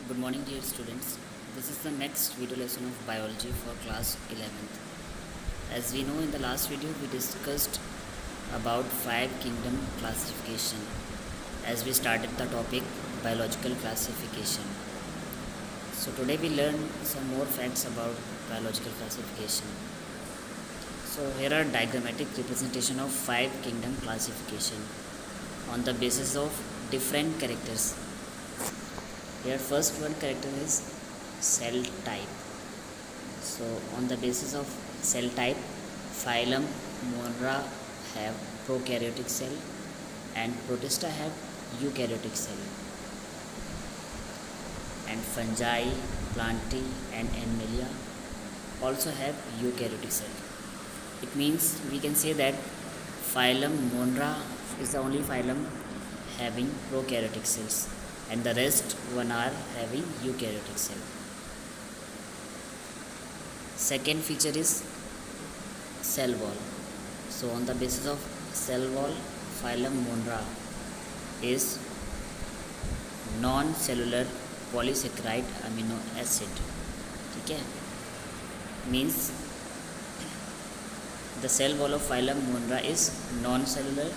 Good morning, dear students. This is the next video lesson of biology for class 11th. As we know, in the last video we discussed about five kingdom classification as we started the topic biological classification. So today we learn some more facts about biological classification. So here are diagrammatic representation of five kingdom classification on the basis of different characters. Here first one character is cell type. So on the basis of cell type, phylum Monera have prokaryotic cell and Protista have eukaryotic cell, and fungi, plantae and animalia also have eukaryotic cell. It means we can say that phylum Monera is the only phylum having prokaryotic cells, and the rest one are having eukaryotic cell. Second feature is cell wall. So on the basis of cell wall, phylum Monera is non-cellular polysaccharide amino acid. ठीक है, means the cell wall of phylum Monera is non-cellular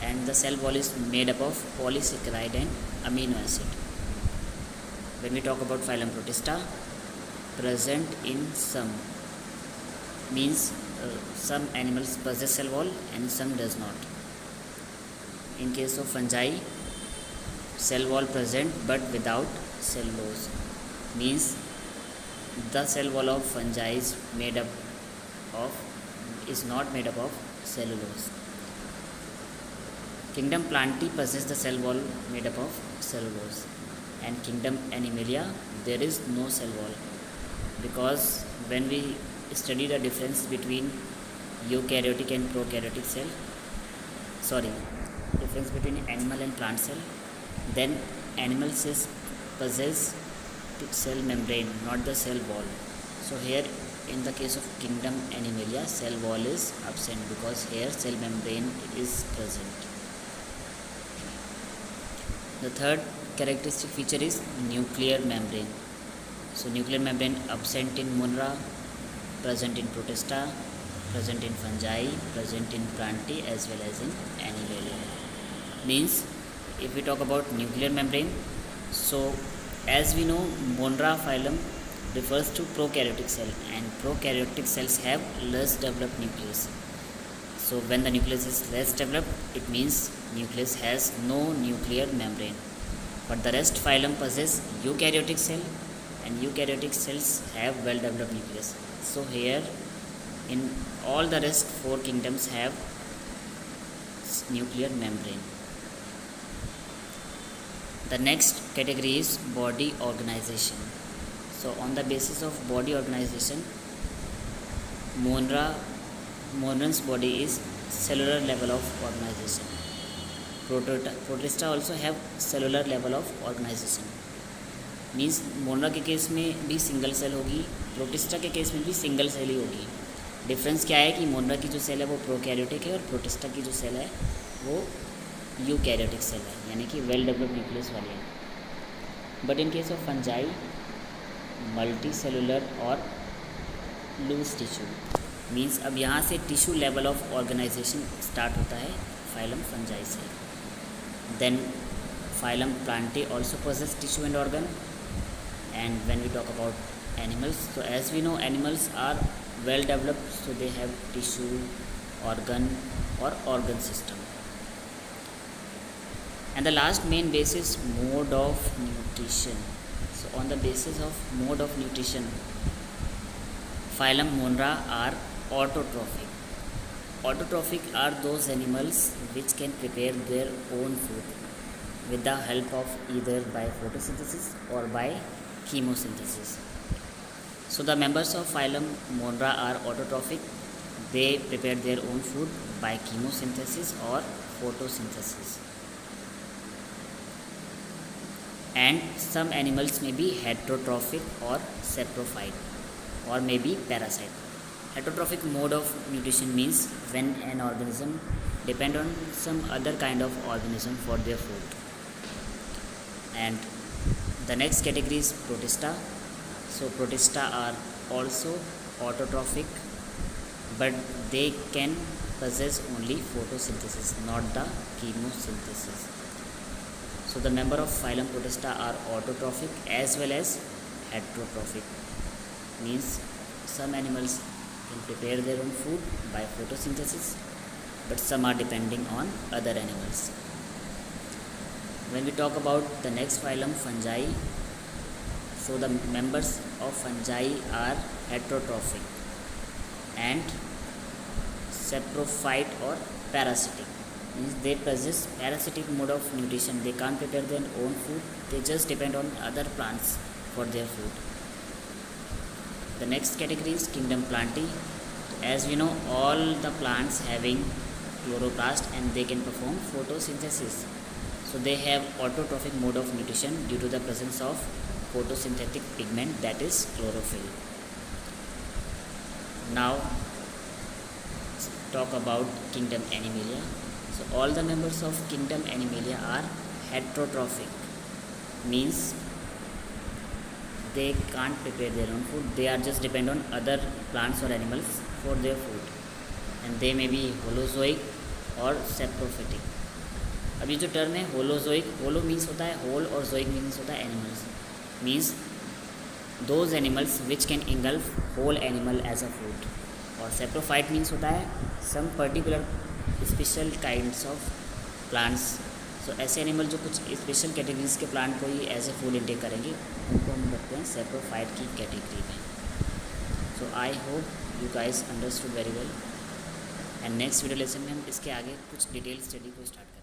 and the cell wall is made up of polysaccharide and amino acid. When we talk about phylum Protista, present in some means some animals possess cell wall and some does not. In case of fungi, cell wall present but without cellulose, means the cell wall of fungi is not made up of cellulose. Kingdom Plantae possess the cell wall made up of cellulose, and Kingdom Animalia there is no cell wall, because when we study the difference between eukaryotic and prokaryotic difference between animal and plant cell, then animal cells possess cell membrane, not the cell wall. So here in the case of Kingdom Animalia, cell wall is absent because here cell membrane is present. The third characteristic feature is nuclear membrane. So nuclear membrane absent in Monera, present in Protista, present in fungi, present in Plantae as well as in Animalia. Means if we talk about nuclear membrane, so as we know, Monera phylum refers to prokaryotic cell, and prokaryotic cells have less developed nucleus. So when the nucleus is less developed, it means nucleus has no nuclear membrane. But the rest phylum possess eukaryotic cell, and eukaryotic cells have well developed nucleus. So here in all the rest four kingdoms have nuclear membrane. The next category is body organization. So on the basis of body organization, Moneran's body is cellular level of organization. Protista also have cellular level of organization. Means मोनरा के case में भी single cell होगी, protista के case में भी single cell ही होगी. Difference क्या है कि मोनरा की जो सेल है वो प्रोकैरियोटिक है और प्रोटिस्टा की जो सेल है वो यूकैरियोटिक सेल है, यानी कि वेल डेवलप्ड न्यूक्लियस वाली है. But in case of fungi, multicellular और लूज टिश्यू, मीन्स अब यहाँ से tissue level of organisation start होता है phylum fungi से. Then phylum Plantae also possess tissue and organ. And when we talk about animals, so as we know animals are well developed, so they have tissue, organ or organ system. And the last main base is mode of nutrition. So on the basis of mode of nutrition, phylum Monera are autotrophic. Autotrophic are those animals which can prepare their own food with the help of either by photosynthesis or by chemosynthesis. So the members of phylum Monera are autotrophic. They prepare their own food by chemosynthesis or photosynthesis. And some animals may be heterotrophic or saprophyte or may be parasite. Heterotrophic mode of nutrition means when an organism depend on some other kind of organism for their food, and The next category is Protista. So Protista are also autotrophic, but they can possess only photosynthesis, not the chemosynthesis. So the member of phylum Protista are autotrophic as well as heterotrophic. Means some animals can prepare their own food by photosynthesis, but some are depending on other animals. When we talk about the next phylum, fungi, so the members of fungi are heterotrophic and saprophyte or parasitic. Means they possess parasitic mode of nutrition. They can't prepare their own food. They just depend on other plants for their food. The next category is kingdom Plantae. As we know, all the plants having chloroplast and they can perform photosynthesis. So they have autotrophic mode of nutrition due to the presence of photosynthetic pigment, that is chlorophyll. Now talk about kingdom Animalia. So all the members of kingdom Animalia are heterotrophic. Means they can't prepare their own food. They are just depend on other plants or animals for their food, and they may be holozoic और saprophytic. अब ये जो term है holozoic, होलो means होता है whole और जोइक means होता है animals. Means those animals which can engulf whole animal as a food. और सेप्रोफाइट मीन्स होता है some particular special kinds of plants. So ऐसे एनिमल जो कुछ स्पेशल कैटेगरीज के प्लांट को ही एज ए फूड इंटेक करेंगे, उनको हम रखते हैं सेप्रोफाइट की कैटेगरी में. So I hope you guys understood very well, and next video lesson में हम इसके आगे कुछ डिटेल स्टडी को स्टार्ट